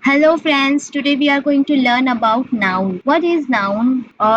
Hello friends, today we are going to learn about noun. What is noun?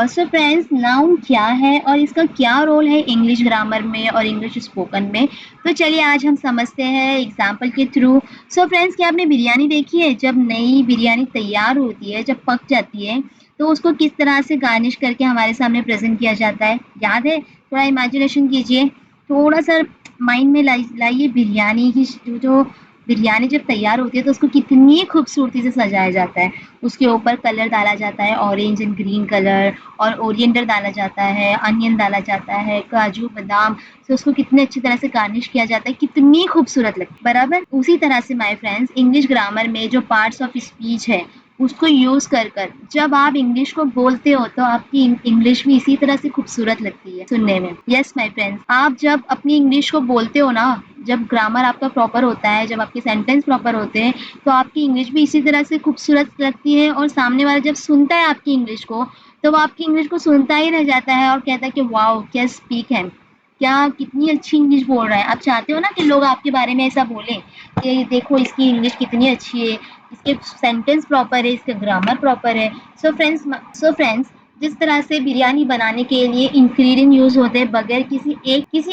So friends, noun क्या है और इसका क्या role है इंग्लिश ग्रामर में और इंग्लिश स्पोकन में? तो चलिए आज हम समझते हैं एग्जाम्पल के थ्रू। सो फ्रेंड्स, क्या आपने बिरयानी देखी है? जब नई बिरयानी तैयार होती है, जब पक जाती है, तो उसको किस तरह से गार्निश करके हमारे सामने प्रेजेंट किया जाता है? याद है? थोड़ा इमेजिनेशन कीजिए, थोड़ा सा माइंड में लाइए बिरयानी की जो बिरयानी जब तैयार होती है तो उसको कितनी खूबसूरती से सजाया जाता है। उसके ऊपर कलर डाला जाता है, ऑरेंज एंड ग्रीन कलर, और ओरिएंडर डाला जाता है, अनियन डाला जाता है, काजू बादाम से उसको कितने अच्छी तरह से गार्निश किया जाता है, कितनी खूबसूरत लगती है। बराबर उसी तरह से माय फ्रेंड्स, इंग्लिश ग्रामर में जो पार्ट्स ऑफ स्पीच है उसको यूज कर कर जब आप इंग्लिश को बोलते हो तो आपकी इंग्लिश भी इसी तरह से खूबसूरत लगती है सुनने में। यस माय फ्रेंड्स, आप जब अपनी इंग्लिश को बोलते हो ना, जब ग्रामर आपका प्रॉपर होता है, जब आपके सेंटेंस प्रॉपर होते हैं, तो आपकी इंग्लिश भी इसी तरह से खूबसूरत लगती है और सामने वाला जब सुनता है आपकी इंग्लिश को, तो वो आपकी इंग्लिश को सुनता ही रह जाता है और कहता है कि वाओ क्या स्पीक है, क्या कितनी अच्छी इंग्लिश बोल रहा है। आप चाहते हो ना कि लोग आपके बारे में ऐसा बोलें कि देखो इसकी इंग्लिश कितनी अच्छी है, इसके सेंटेंस प्रॉपर है, इसका ग्रामर प्रॉपर है। सो फ्रेंड्स, जिस तरह से बिरयानी बनाने के लिए इंग्रेडिएंट यूज होते हैं, बगैर किसी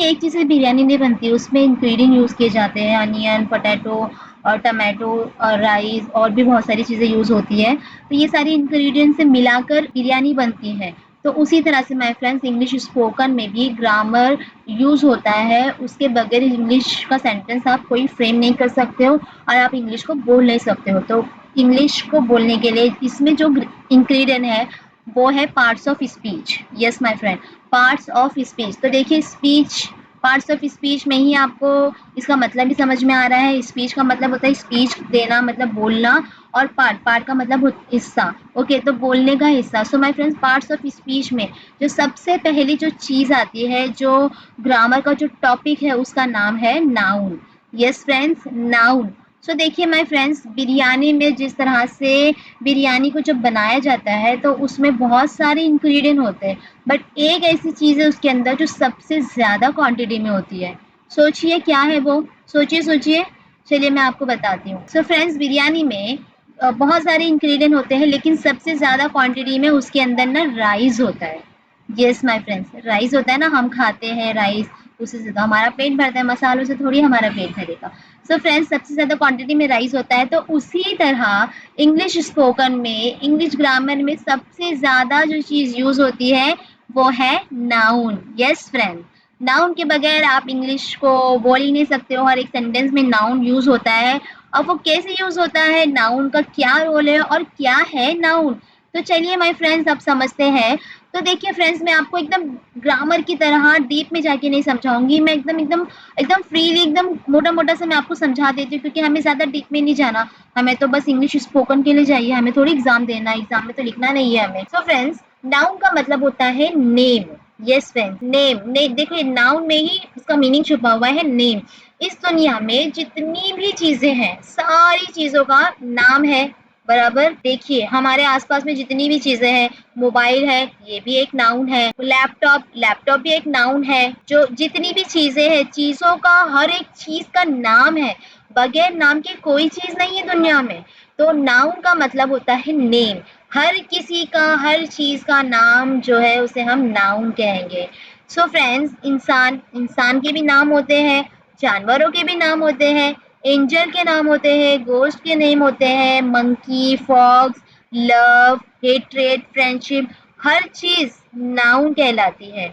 एक चीज से बिरयानी नहीं बनती, उसमें इंग्रेडिएंट यूज किए जाते हैं, अनियन, पोटैटो और टमाटो और राइस और भी बहुत सारी चीजें यूज होती है। तो ये सारी इंग्रेडिएंट से मिलाकर बिरयानी बनती है। तो उसी तरह से माय फ्रेंड्स, इंग्लिश स्पोकन में भी ग्रामर यूज होता है, उसके बगैर इंग्लिश का सेंटेंस आप कोई फ्रेम नहीं कर सकते हो और आप इंग्लिश को बोल नहीं सकते हो। तो इंग्लिश को बोलने के लिए इसमें जो इंग्रेडिएंट है वो है parts of speech. Yes my friend, parts of speech. तो देखिए, स्पीच, पार्ट्स ऑफ स्पीच में ही आपको इसका मतलब भी समझ में आ रहा है। स्पीच का मतलब होता है स्पीच देना, मतलब बोलना, और पार्ट, पार्ट का मतलब हिस्सा। ओके, तो बोलने का हिस्सा। सो my friends, parts of speech में जो सबसे पहली जो चीज आती है, जो ग्रामर का जो टॉपिक है, उसका नाम है noun. Yes friends, noun. So देखिए माय फ्रेंड्स, बिरयानी में जिस तरह से बिरयानी को जब बनाया जाता है तो उसमें बहुत सारे इंग्रेडिएंट होते हैं, बट एक ऐसी चीज़ है उसके अंदर जो सबसे ज़्यादा क्वांटिटी में होती है। सोचिए क्या है वो? सोचिए सोचिए, चलिए मैं आपको बताती हूँ। सो फ्रेंड्स, बिरयानी में बहुत सारे इंग्रेडिएंट होते हैं, लेकिन सबसे ज़्यादा क्वांटिटी में उसके अंदर ना राइस होता है। यस माय फ्रेंड्स, राइस होता है ना, हम खाते हैं राइस, उससे से तो हमारा पेट भरता है, मसालों से थोड़ी हमारा पेट भरेगा। सो फ्रेंड्स, सबसे ज़्यादा क्वांटिटी में राइस होता है। तो उसी तरह इंग्लिश स्पोकन में, इंग्लिश ग्रामर में सबसे ज़्यादा जो चीज़ यूज़ होती है वो है नाउन। यस फ्रेंड, नाउन के बगैर आप इंग्लिश को बोल ही नहीं सकते हो। हर एक सेंटेंस में नाउन यूज़ होता है। अब वो कैसे यूज़ होता है, नाउन का क्या रोल है और क्या है नाउन, तो चलिए माय फ्रेंड्स अब समझते हैं। तो देखिए फ्रेंड्स, मैं आपको एकदम ग्रामर की तरह डीप में जाके नहीं समझाऊंगी, मैं एकदम एकदम एकदम फ्रीली, एकदम मोटा मोटा सा मैं आपको समझा देती हूँ, क्योंकि हमें ज़्यादा डीप में नहीं जाना। हमें तो बस इंग्लिश स्पोकन के लिए चाहिए, हमें थोड़ी एग्जाम देना है, एग्जाम में तो लिखना नहीं है हमें। सो फ्रेंड्स, नाउन का मतलब होता है नेम। Yes friends, name. देखिए, नाउन में ही इसका मीनिंग छुपा हुआ है, नेम। इस दुनिया में जितनी भी चीजें हैं, सारी चीजों का नाम है। बराबर, देखिए हमारे आसपास में जितनी भी चीजें हैं, मोबाइल है, ये भी एक नाउन है, लैपटॉप, लैपटॉप भी एक नाउन है। जो जितनी भी चीजें हैं, चीजों का, हर एक चीज का नाम है। बगैर नाम के कोई चीज नहीं है दुनिया में। तो नाउन का मतलब होता है नेम। हर किसी का, हर चीज का नाम जो है उसे हम नाउन कहेंगे। सो फ्रेंड्स, इंसान, इंसान के भी नाम होते हैं, जानवरों के भी नाम होते हैं, एंजल के नाम होते हैं, गोस्ट के नेम होते हैं, monkey, fox, love, hatred, friendship, हर चीज नाउन कहलाती है।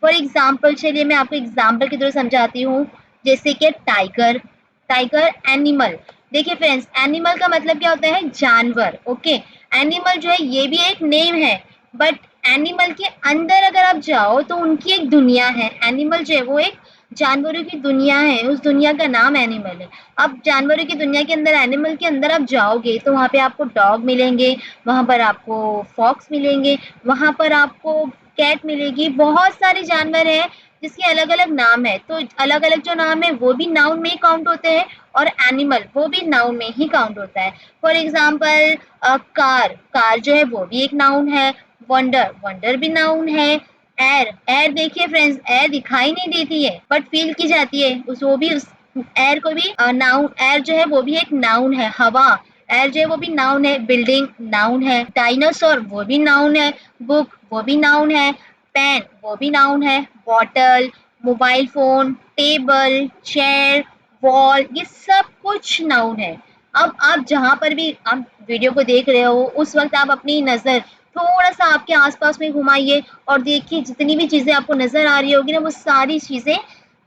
फॉर एग्जाम्पल, चलिए मैं आपको एग्जाम्पल की तरह समझाती हूँ। जैसे कि टाइगर, टाइगर एनिमल। देखिए फ्रेंड्स, एनिमल का मतलब क्या होता है, जानवर। ओके, एनिमल जो है ये भी एक नेम है, बट एनिमल के अंदर अगर आप जाओ तो उनकी एक दुनिया है। एनिमल जो है वो एक जानवरों की दुनिया है, उस दुनिया का नाम एनिमल है। अब जानवरों की दुनिया के अंदर, एनिमल के अंदर आप जाओगे तो वहाँ पे आपको डॉग मिलेंगे, वहाँ पर आपको फॉक्स मिलेंगे, वहाँ पर आपको कैट मिलेगी, बहुत सारे जानवर हैं जिसके अलग अलग नाम है। तो अलग अलग जो नाम है वो भी नाउन में ही काउंट होते हैं, और एनिमल वो भी नाउन में ही काउंट होता है। फॉर एग्जाम्पल, कार, कार जो है वो भी एक नाउन है। वंडर, वंडर भी नाउन है। एयर, एयर देखिए फ्रेंड्स, एयर दिखाई नहीं देती है बट फील की जाती है, उस वो भी, उस एयर को भी नाउन, एयर जो है वो भी एक नाउन है। हवा, एयर जो है वो भी नाउन है, बिल्डिंग नाउन है, डायनासोर वो भी नाउन है, बुक वो भी नाउन है, पेन वो भी नाउन है, bottle, mobile phone, table, chair, wall, ये सब कुछ नाउन है। अब आप जहाँ पर भी आप वीडियो को देख रहे हो उस वक्त आप अपनी नज़र थोड़ा सा आपके आसपास में घुमाइए और देखिए जितनी भी चीज़ें आपको नज़र आ रही होगी ना वो सारी चीज़ें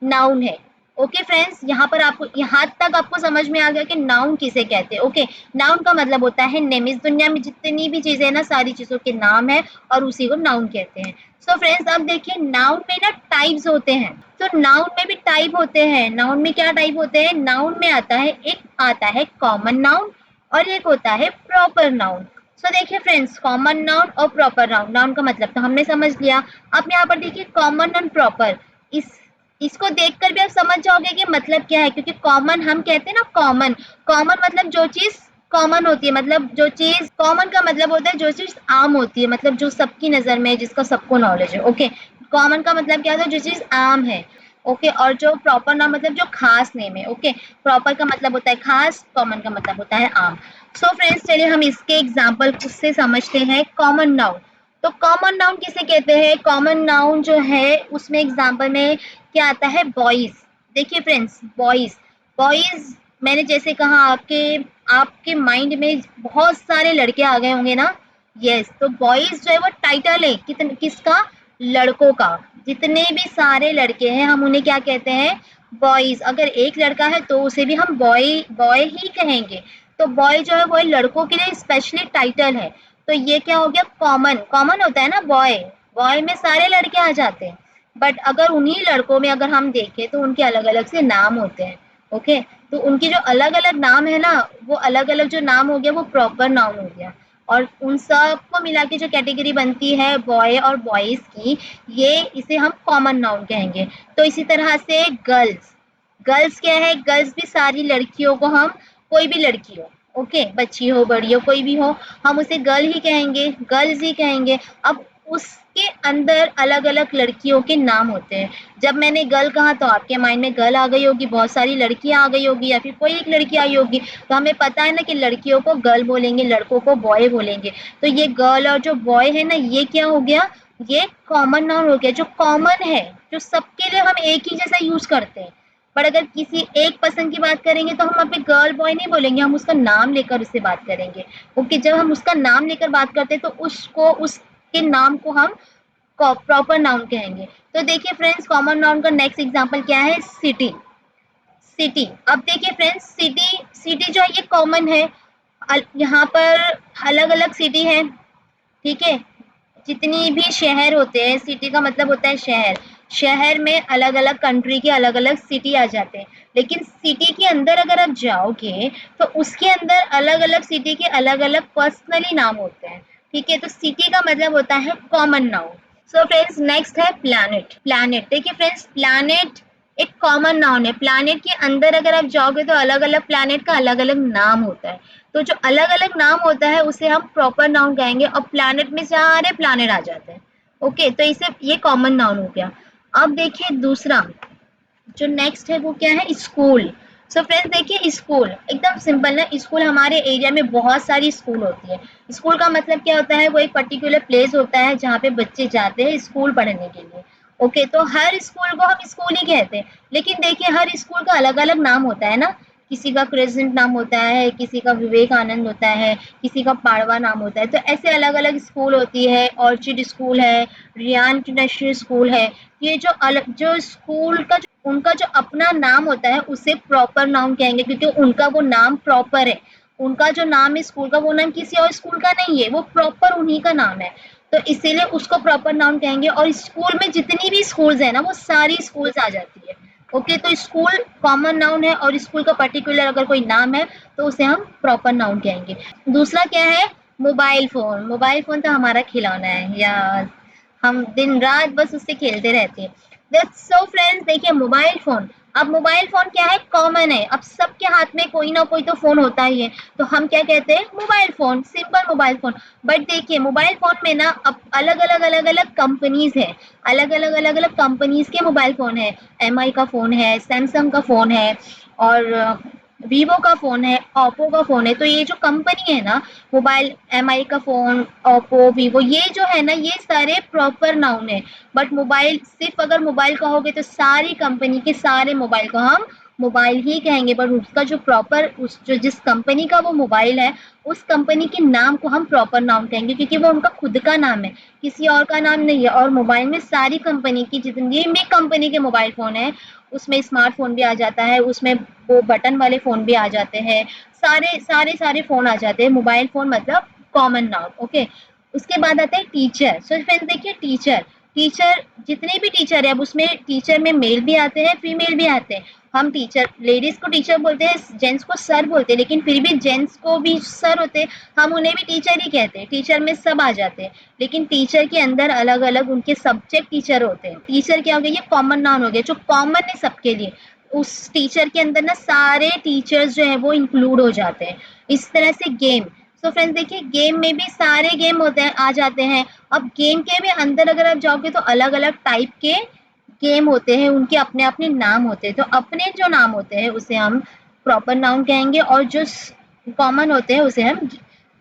नाउन है। ओके फ्रेंड्स, यहाँ पर आपको यहाँ तक आपको समझ में आ गया कि नाउन किसे कहते हैं। ओके, नाउन का मतलब होता है नेम। इस दुनिया में जितनी भी चीजें हैं ना सारी चीजों के नाम है और उसी को नाउन कहते हैं। सो फ्रेंड्स, अब देखिए नाउन में ना टाइप्स होते हैं। तो नाउन में भी टाइप होते हैं। नाउन में क्या टाइप होते हैं? नाउन में आता है, एक आता है कॉमन नाउन और एक होता है प्रॉपर नाउन। सो देखिए फ्रेंड्स, कॉमन नाउन और प्रॉपर नाउन, नाउन का मतलब तो हमने समझ लिया। अब यहाँ पर देखिए कॉमन और प्रॉपर, इस इसको देखकर भी आप समझ जाओगे कि मतलब क्या है, क्योंकि कॉमन हम कहते हैं ना, कॉमन, कॉमन मतलब जो चीज कॉमन होती है, मतलब जो चीज कॉमन का मतलब होता है जो चीज आम होती है, मतलब जो सबकी नजर में है, जिसका सबको नॉलेज है। ओके, कॉमन का मतलब क्या होता है? जो चीज आम है। ओके, और जो प्रॉपर नाम मतलब जो खास नेम है। ओके, प्रॉपर का मतलब होता है खास, कॉमन का मतलब होता है आम। सो फ्रेंड्स, चलिए हम इसके एग्जाम्पल से समझते हैं। कॉमन नाउन, तो कॉमन नाउन किसे कहते हैं? कॉमन नाउन जो है उसमें एग्जाम्पल में क्या आता है? बॉयज। देखिए फ्रेंड्स, बॉयज, बॉयज मैंने जैसे कहा आपके आपके माइंड में बहुत सारे लड़के आ गए होंगे ना। यस, तो बॉयज जो है वो टाइटल है किसका? लड़कों का। जितने भी सारे लड़के हैं हम उन्हें क्या कहते हैं? बॉयज। अगर एक लड़का है तो उसे भी हम बॉय बॉय ही कहेंगे। तो बॉय जो है वो लड़कों के लिए स्पेशली टाइटल है। तो ये क्या हो गया? कॉमन, कॉमन होता है ना बॉय, बॉय में सारे लड़के आ जाते हैं। बट अगर उन्हीं लड़कों में अगर हम देखें तो उनके अलग अलग से नाम होते हैं। ओके, तो उनके जो अलग अलग नाम है ना, वो अलग अलग जो नाम हो गया वो प्रॉपर नाउन हो गया। और उन सबको मिला के जो कैटेगरी बनती है बॉय और बॉयज की, ये इसे हम कॉमन नाउन कहेंगे। तो इसी तरह से गर्ल्स, गर्ल्स क्या है? गर्ल्स भी सारी लड़कियों को हम, कोई भी लड़की हो, ओके, बच्ची हो बड़ी हो कोई भी हो, हम उसे गर्ल ही कहेंगे, गर्ल्स ही कहेंगे। अब उसके अंदर अलग अलग लड़कियों के नाम होते हैं। जब मैंने गर्ल कहा तो आपके माइंड में गर्ल आ गई होगी, बहुत सारी लड़कियां आ गई होगी, या फिर कोई एक लड़की आई होगी। तो हमें पता है ना कि लड़कियों को गर्ल बोलेंगे, लड़कों को बॉय बोलेंगे। तो ये गर्ल और जो बॉय है ना, ये क्या हो गया? ये कॉमन नाउन हो गया, जो कॉमन है, जो सबके लिए हम एक ही जैसा यूज करते हैं। पर अगर किसी एक पर्सन की बात करेंगे तो हम अभी गर्ल बॉय नहीं बोलेंगे, हम उसका नाम लेकर उससे बात करेंगे। ओके, जब हम उसका नाम लेकर बात करते हैं तो उसको, उसके नाम को हम प्रॉपर नाउन कहेंगे। तो देखिए फ्रेंड्स, कॉमन नाउन का नेक्स्ट एग्जांपल क्या है? City, city. अब देखिए फ्रेंड्स, सिटी, सिटी जो है ये कॉमन है। यहाँ पर अलग अलग सिटी है, ठीक है। जितनी भी शहर होते हैं, सिटी का मतलब होता है शहर, शहर में अलग अलग कंट्री के अलग अलग सिटी आ जाते हैं। लेकिन सिटी के अंदर अगर आप जाओगे तो उसके अंदर अलग अलग सिटी के अलग अलग पर्सनली नाम होते हैं, ठीक है। तो सिटी का मतलब होता है common noun. So friends, next है प्लैनेट। प्लैनेट, देखिए फ्रेंड्स, प्लैनेट एक कॉमन नाउन है। प्लैनेट के अंदर अगर आप जाओगे तो अलग अलग प्लैनेट का अलग अलग नाम होता है। तो जो अलग अलग नाम होता है उसे हम प्रॉपर नाउन कहेंगे, और प्लैनेट में सारे प्लैनेट आ जाते हैं। ओके, तो इसे ये कॉमन नाउन हो गया। अब देखिए दूसरा जो नेक्स्ट है वो क्या है? स्कूल। सो फ्रेंड्स देखिए, स्कूल एकदम सिंपल ना, स्कूल हमारे एरिया में बहुत सारी स्कूल होती है। स्कूल का मतलब क्या होता है? वो एक पर्टिकुलर प्लेस होता है जहाँ पे बच्चे जाते हैं स्कूल पढ़ने के लिए। ओके, तो हर स्कूल को हम स्कूल ही कहते हैं। लेकिन देखिए हर स्कूल का अलग अलग नाम होता है ना। किसी का क्रेजेंट नाम होता है, किसी का विवेकानंद होता है, किसी का पाड़वा नाम होता है। तो ऐसे अलग अलग स्कूल होती है। ऑर्चिड स्कूल है, रियान इंटरनेशनल स्कूल है। ये जो अलग जो स्कूल का उनका जो अपना नाम होता है उसे प्रॉपर नाउन कहेंगे, क्योंकि उनका वो नाम प्रॉपर है। उनका जो नाम है स्कूल का, वो नाम किसी और स्कूल का नहीं है, वो प्रॉपर उन्हीं का नाम है। तो इसीलिए उसको प्रॉपर नाउन कहेंगे। और स्कूल में जितनी भी स्कूल्स है ना, वो सारी स्कूल्स आ जाती है। ओके, तो स्कूल कॉमन नाउन है और स्कूल का पर्टिकुलर अगर कोई नाम है तो उसे हम प्रॉपर नाउन कहेंगे। दूसरा क्या है? Mobile phone. मोबाइल फोन तो हमारा खिलौना है यार, हम दिन रात बस उससे खेलते रहते हैं। दैट्स सो फ्रेंड्स, देखिए मोबाइल फोन, अब मोबाइल फोन क्या है? कॉमन है। अब सबके हाथ में कोई ना कोई तो फोन होता ही है, तो हम क्या कहते हैं? Mobile phone, simple mobile phone. But देखिए मोबाइल फोन में ना अब अलग अलग कंपनीज है, अलग अलग कंपनीज के मोबाइल फोन है। एम आई का फोन है, सैमसंग का फोन है, और वीवो का फ़ोन है, ओप्पो का फ़ोन है, तो ये जो कंपनी है ना, मोबाइल एमआई का फ़ोन, ओप्पो, वीवो, ये जो है ना, ये सारे प्रॉपर नाउन है। बट मोबाइल, सिर्फ़ अगर मोबाइल कहोगे तो सारी कंपनी के सारे मोबाइल को हम मोबाइल ही कहेंगे, बट उसका जो प्रॉपर, उस जो जिस कंपनी का वो मोबाइल है, उस कंपनी के नाम को हम प्रॉपर नाउन कहेंगे, क्योंकि वो उनका खुद का नाम है, किसी और का नाम नहीं है। और मोबाइल में सारी कंपनी की, जितनी भी कंपनी के मोबाइल फ़ोन है, उसमें स्मार्टफ़ोन भी आ जाता है, उसमें वो बटन वाले फ़ोन भी आ जाते हैं, सारे फ़ोन आ जाते हैं। मोबाइल फ़ोन मतलब कॉमन नाउन, ओके। उसके बाद आता है टीचर। सो फ्रेंड्स देखिए, टीचर, टीचर जितने भी टीचर है, अब उसमें टीचर में मेल भी आते हैं, फीमेल भी आते हैं। हम टीचर, लेडीज को टीचर बोलते हैं, जेंट्स को सर बोलते हैं, लेकिन फिर भी जेंट्स को भी सर होते हैं, हम उन्हें भी टीचर ही कहते हैं। टीचर में सब आ जाते हैं, लेकिन टीचर के अंदर अलग अलग उनके सब्जेक्ट टीचर होते हैं। टीचर क्या हो गया, ये कॉमन नाउन हो गया, जो कॉमन है सबके लिए। उस टीचर के अंदर ना सारे टीचर्स जो है वो इंक्लूड हो जाते हैं। इस तरह से गेम। सो फ्रेंड्स देखिए, गेम में भी सारे गेम होते हैं, आ जाते हैं। अब गेम के भी अंदर अगर आप जाओगे तो अलग अलग टाइप के गेम होते हैं, उनके अपने अपने नाम होते हैं। तो अपने जो नाम होते हैं उसे हम प्रॉपर नाउन कहेंगे, और जो कॉमन होते हैं उसे हम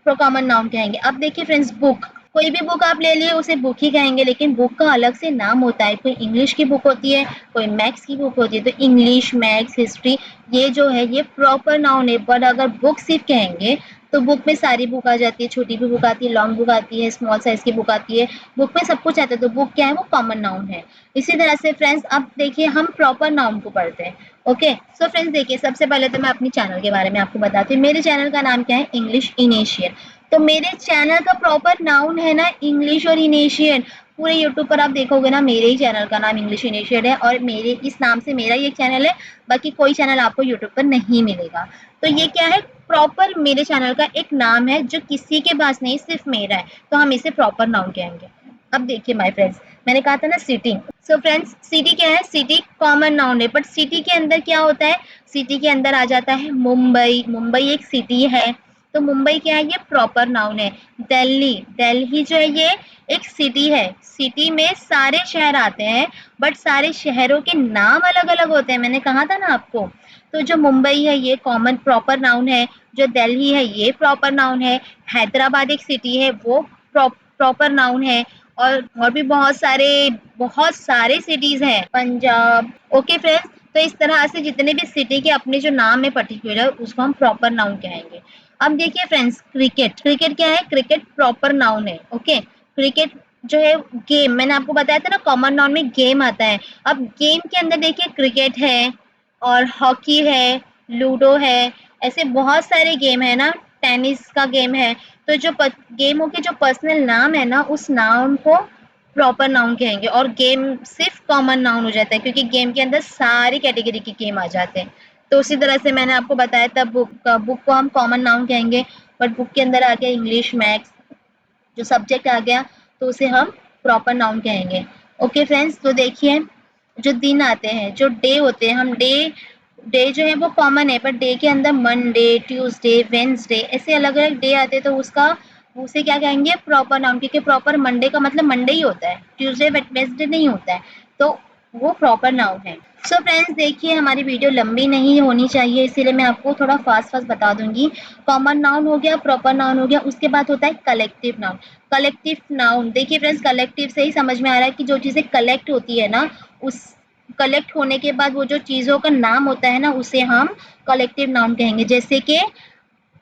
कॉमन नाउन कहेंगे। अब देखिए फ्रेंड्स, बुक, कोई भी बुक आप ले लिए उसे बुक ही कहेंगे, लेकिन बुक का अलग से नाम होता है। कोई इंग्लिश की बुक होती है, कोई मैथ्स की बुक होती है। तो इंग्लिश, मैथ्स, हिस्ट्री, ये जो है ये प्रॉपर नाउन है। बट अगर बुक सिर्फ कहेंगे तो बुक में सारी बुक आ जाती है, छोटी भी बुक आती है, लॉन्ग बुक आती है, स्मॉल साइज की बुक आती है, बुक में सब कुछ आता है। तो बुक क्या है, वो कॉमन नाउन है। इसी तरह से फ्रेंड्स, अब देखिए हम प्रॉपर नाउन को पढ़ते हैं। ओके, सो फ्रेंड्स देखिए, सबसे पहले तो मैं अपनी चैनल के बारे में आपको बताती हूँ। मेरे चैनल का नाम क्या है, इंग्लिश इनिशियल। तो मेरे चैनल का प्रॉपर नाउन है ना, इंग्लिश और इनिशियल। पूरे यूट्यूब पर आप देखोगे ना, मेरे ही चैनल का नाम इंग्लिश इनिशियल है, और मेरे इस नाम से मेरा ही एक चैनल है। बाकी कोई चैनल आपको यूट्यूब पर नहीं मिलेगा। तो ये क्या है, प्रॉपर मेरे चैनल का एक नाम है, जो किसी के पास नहीं, सिर्फ मेरा है। तो हम इसे प्रॉपर नाउन कहेंगे। अब देखिए माय फ्रेंड्स, मैंने कहा था ना सिटी। सो फ्रेंड्स, सिटी क्या है, सिटी कॉमन नाउन है, बट सिटी के अंदर क्या होता है, सिटी के अंदर आ जाता है मुंबई। मुंबई एक सिटी है, तो मुंबई क्या है, ये प्रॉपर नाउन है। दिल्ली, दिल्ली जो है ये एक सिटी है। सिटी में सारे शहर आते हैं, बट सारे शहरों के नाम अलग अलग होते हैं, मैंने कहा था ना आपको। तो जो मुंबई है ये कॉमन प्रॉपर नाउन है, जो दिल्ली है ये प्रॉपर नाउन है, हैदराबाद एक सिटी है, वो प्रॉपर नाउन है। और भी बहुत सारे सिटीज हैं, पंजाब। ओके फ्रेंड्स, तो इस तरह से जितने भी सिटी के अपने जो नाम है पर्टिकुलर, उसको हम प्रॉपर नाउन कहेंगे। अब देखिए फ्रेंड्स, क्रिकेट, क्रिकेट क्या है, क्रिकेट प्रॉपर नाउन है। ओके, क्रिकेट जो है गेम, मैंने आपको बताया था ना, कॉमन नाउन में गेम आता है। अब गेम के अंदर देखिए, क्रिकेट है, और हॉकी है, लूडो है, ऐसे बहुत सारे गेम है ना, टेनिस का गेम है। तो जो गेमों के जो पर्सनल नाम है ना, उस नाम को प्रॉपर नाउन कहेंगे, और गेम सिर्फ कॉमन नाउन हो जाता है, क्योंकि गेम के अंदर सारी कैटेगरी के गेम आ जाते हैं। तो उसी तरह से मैंने आपको बताया था, बुक को हम कॉमन नाउन कहेंगे, बट बुक के अंदर आ गया इंग्लिश, मैथ्स, जो सब्जेक्ट आ गया, तो उसे हम प्रॉपर नाउन कहेंगे। ओके फ्रेंड्स, तो देखिए, जो दिन आते हैं, जो डे होते हैं, हम डे, डे जो है वो कॉमन है, बट डे के अंदर मंडे, ट्यूसडे, वेंसडे, ऐसे अलग अलग डे आते हैं। तो उसका, उसे क्या कहेंगे, प्रॉपर नाउन, क्योंकि प्रॉपर मंडे का मतलब मंडे ही होता है, ट्यूसडे वेडनेसडे नहीं होता है। तो वो प्रॉपर नाउन है। सो फ्रेंड्स देखिए, हमारी वीडियो लंबी नहीं होनी चाहिए, इसीलिए मैं आपको थोड़ा फास्ट फास्ट बता दूंगी। कॉमन नाउन हो गया, प्रॉपर नाउन हो गया, उसके बाद होता है कलेक्टिव नाउन। कलेक्टिव नाउन देखिए फ्रेंड्स, कलेक्टिव से ही समझ में आ रहा है कि जो चीजें कलेक्ट होती है ना, उस कलेक्ट होने के बाद वो जो चीजों का नाम होता है ना, उसे हम कलेक्टिव नाउन कहेंगे। जैसे कि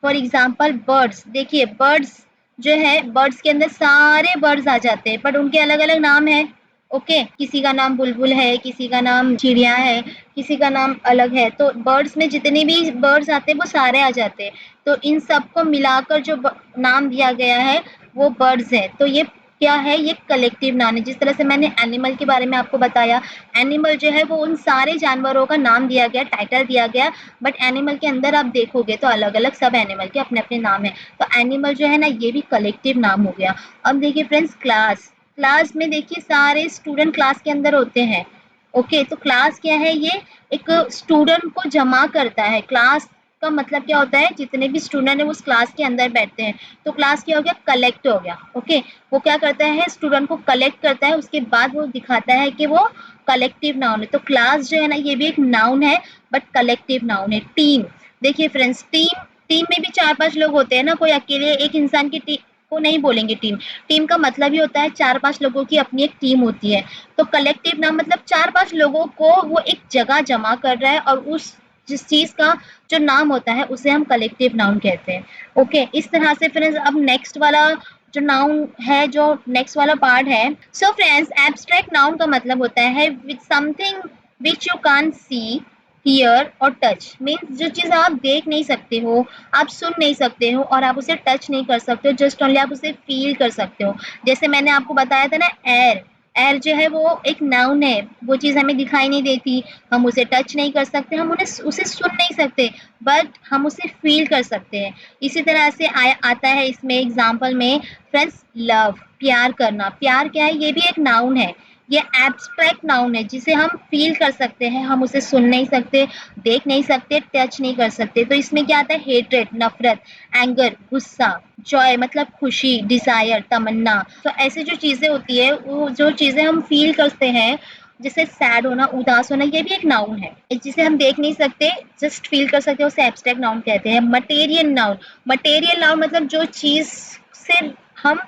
फॉर एग्जाम्पल बर्ड्स, देखिए बर्ड्स जो है, बर्ड्स के अंदर सारे बर्ड्स आ जाते हैं, बट उनके अलग अलग नाम है। ओके, किसी का नाम बुलबुल है, किसी का नाम चिड़िया है, किसी का नाम अलग है। तो बर्ड्स में जितने भी बर्ड्स आते हैं वो सारे आ जाते हैं। तो इन सबको मिलाकर जो नाम दिया गया है वो बर्ड्स है। तो ये क्या है, ये कलेक्टिव नाउन है। जिस तरह से मैंने एनिमल के बारे में आपको बताया, एनिमल जो है वो उन सारे जानवरों का नाम दिया गया, टाइटल दिया गया, बट एनिमल के अंदर आप देखोगे तो अलग अलग सब एनिमल के अपने अपने नाम है। तो एनिमल जो है ना, ये भी कलेक्टिव नाम हो गया। अब देखिए फ्रेंड्स, क्लास, क्लास में देखिए सारे स्टूडेंट क्लास के अंदर होते हैं। ओके, तो क्लास क्या है, ये एक स्टूडेंट को जमा करता है। क्लास का मतलब क्या होता है, जितने भी स्टूडेंट है वो उस क्लास के अंदर बैठते हैं। तो क्लास क्या हो गया, कलेक्ट हो गया। ओके, वो क्या करता है, स्टूडेंट को कलेक्ट करता है, उसके बाद वो दिखाता है कि वो कलेक्टिव नाउन है। तो क्लास जो है ना, ये भी एक नाउन है, बट कलेक्टिव नाउन है। टीम, देखिए फ्रेंड्स, टीम टीम में भी 4-5 लोग होते हैं ना, कोई अकेले एक इंसान की टीम को नहीं बोलेंगे टीम। टीम का मतलब ही होता है 4-5 लोगों की अपनी एक टीम होती है। तो कलेक्टिव नाउन मतलब 4-5 लोगों को वो एक जगह जमा कर रहा है और उस जिस चीज़ का जो नाम होता है उसे हम कलेक्टिव नाउन कहते हैं। ओके, इस तरह से फ्रेंड्स अब नेक्स्ट वाला जो नाउन है, जो नेक्स्ट वाला पार्ट है। सो फ्रेंड्स, एब्स्ट्रैक्ट नाउन का मतलब होता है with something which you can't see, here और टच। मीन्स जो चीज़ आप देख नहीं सकते हो, आप सुन नहीं सकते हो और आप उसे टच नहीं कर सकते हो, जस्ट ओनली आप उसे फील कर सकते हो। जैसे मैंने आपको बताया था ना, एयर। एयर जो है वो एक नाउन है, वो चीज़ हमें दिखाई नहीं देती, हम उसे टच नहीं कर सकते, हम उन्हें उसे सुन नहीं सकते, बट हम उसे फील कर सकते हैं। इसी तरह से आता है इसमें एग्जाम्पल में फ्रेंड्स, लव, प्यार करना। प्यार क्या है? ये भी एक नाउन है। ये एब्स्ट्रैक्ट नाउन है जिसे हम फील कर सकते हैं, हम उसे सुन नहीं सकते, देख नहीं सकते, टच नहीं कर सकते। तो इसमें क्या आता है? हेट्रेड, नफरत, एंगर, गुस्सा, जॉय मतलब खुशी, डिजायर, तमन्ना। तो ऐसे जो चीजें होती है, वो जो चीजें हम फील करते हैं, जैसे सैड होना, उदास होना, ये भी एक नाउन है जिसे हम देख नहीं सकते, जस्ट फील कर सकते हैं, उसे एब्स्ट्रैक्ट नाउन कहते हैं। मटेरियल नाउन, मटेरियल नाउन मतलब जो चीज से हम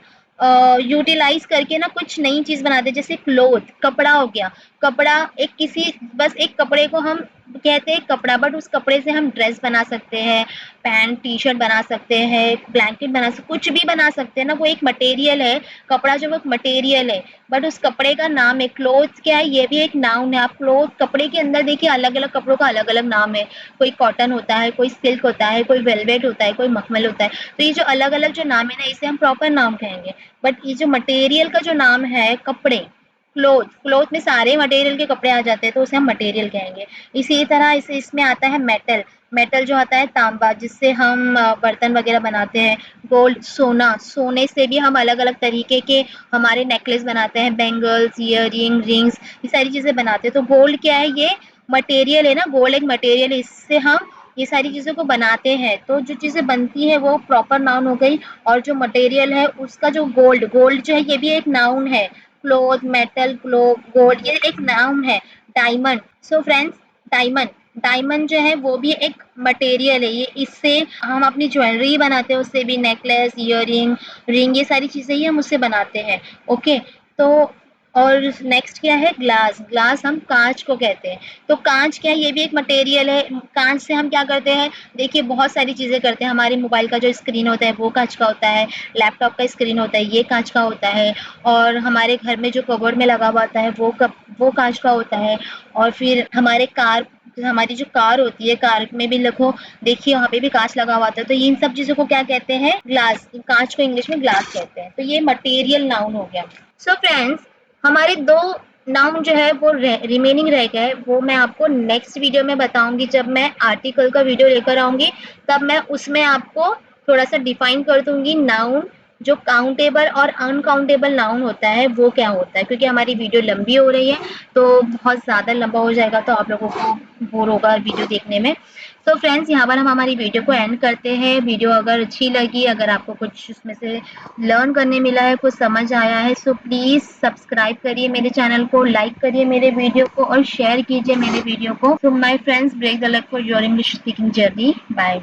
यूटिलाइज करके ना कुछ नई चीज बनाते हैं, जैसे क्लोथ, कपड़ा हो गया। कपड़ा एक किसी बस एक कपड़े को हम कहते हैं कपड़ा, बट उस कपड़े से हम ड्रेस बना सकते हैं, पैंट टी शर्ट बना सकते हैं, ब्लैंकेट बना सकते, कुछ भी बना सकते हैं ना, वो एक मटेरियल है। कपड़ा जो वो एक मटेरियल है, बट उस कपड़े का नाम है। क्लोथ क्या है? ये भी एक नाउन है। आप क्लोथ, कपड़े के अंदर देखिए अलग अलग कपड़ों का अलग अलग नाम है। कोई कॉटन होता है, कोई सिल्क होता है, कोई वेलवेट होता है, कोई मखमल होता है। तो ये जो अलग अलग जो नाम है ना, इसे हम प्रॉपर नाम कहेंगे। बट ये जो मटेरियल का जो नाम है, कपड़े, क्लोथ, क्लोथ में सारे मटेरियल के कपड़े आ जाते हैं, तो उसे हम मटेरियल कहेंगे। इसी तरह इसमें आता है मेटल। मेटल जो आता है तांबा, जिससे हम बर्तन वगैरह बनाते हैं। गोल्ड, सोना, सोने से भी हम अलग अलग तरीके के हमारे नेकलेस बनाते हैं, बैंगल्स, ईयरिंग, रिंग्स, ये सारी चीजें बनाते हैं। तो गोल्ड क्या है? ये मटेरियल है ना, गोल्ड एक मटेरियल है, इससे हम ये सारी चीज़ों को बनाते हैं। तो जो चीज़ें बनती है वो प्रॉपर नाउन हो गई, और जो मटेरियल है उसका जो गोल्ड, गोल्ड जो है ये भी एक नाउन है। क्लोथ, मेटल, गोल्ड, ये एक नाउन है। Diamond, so friends, diamond, diamond जो है वो भी एक मटेरियल है। ये इससे हम अपनी ज्वेलरी बनाते हैं, उससे भी नेकलेस, ईयरिंग, रिंग, ये सारी चीज़ें ही हम उससे बनाते हैं। ओके, तो और नेक्स्ट क्या है? ग्लास। ग्लास हम कांच को कहते हैं। तो कांच क्या है? ये भी एक मटेरियल है। कांच से हम क्या करते हैं? देखिए बहुत सारी चीज़ें करते हैं। हमारे मोबाइल का जो स्क्रीन होता है वो कांच का होता है, लैपटॉप का स्क्रीन होता है ये कांच का होता है, और हमारे घर में जो कबर्ड में लगा हुआ होता है वो कांच का होता है। और फिर हमारी जो कार होती है, कार में भी देखो, देखिए वहाँ पे भी कांच लगा हुआ होता है। तो इन सब चीज़ों को क्या कहते हैं? ग्लास। कांच को इंग्लिश में ग्लास कहते हैं। तो ये मटेरियल नाउन हो गया। सो फ्रेंड्स, हमारे 2 नाउन जो है वो रिमेनिंग रह गए, वो मैं आपको नेक्स्ट वीडियो में बताऊंगी। जब मैं आर्टिकल का वीडियो लेकर आऊंगी, तब मैं उसमें आपको थोड़ा सा डिफाइन कर दूंगी नाउन, जो काउंटेबल और अनकाउंटेबल नाउन होता है वो क्या होता है। क्योंकि हमारी वीडियो लंबी हो रही है, तो बहुत ज़्यादा लंबा हो जाएगा तो आप लोगों को बोर होगा वीडियो देखने में। तो फ्रेंड्स, यहाँ पर हम हमारी वीडियो को एंड करते हैं। वीडियो अगर अच्छी लगी, अगर आपको कुछ उसमें से लर्न करने मिला है, कुछ समझ आया है, सो प्लीज़ सब्सक्राइब करिए मेरे चैनल को, लाइक करिए मेरे वीडियो को और शेयर कीजिए मेरे वीडियो को। So my friends, break the luck for your English speaking journey. Bye.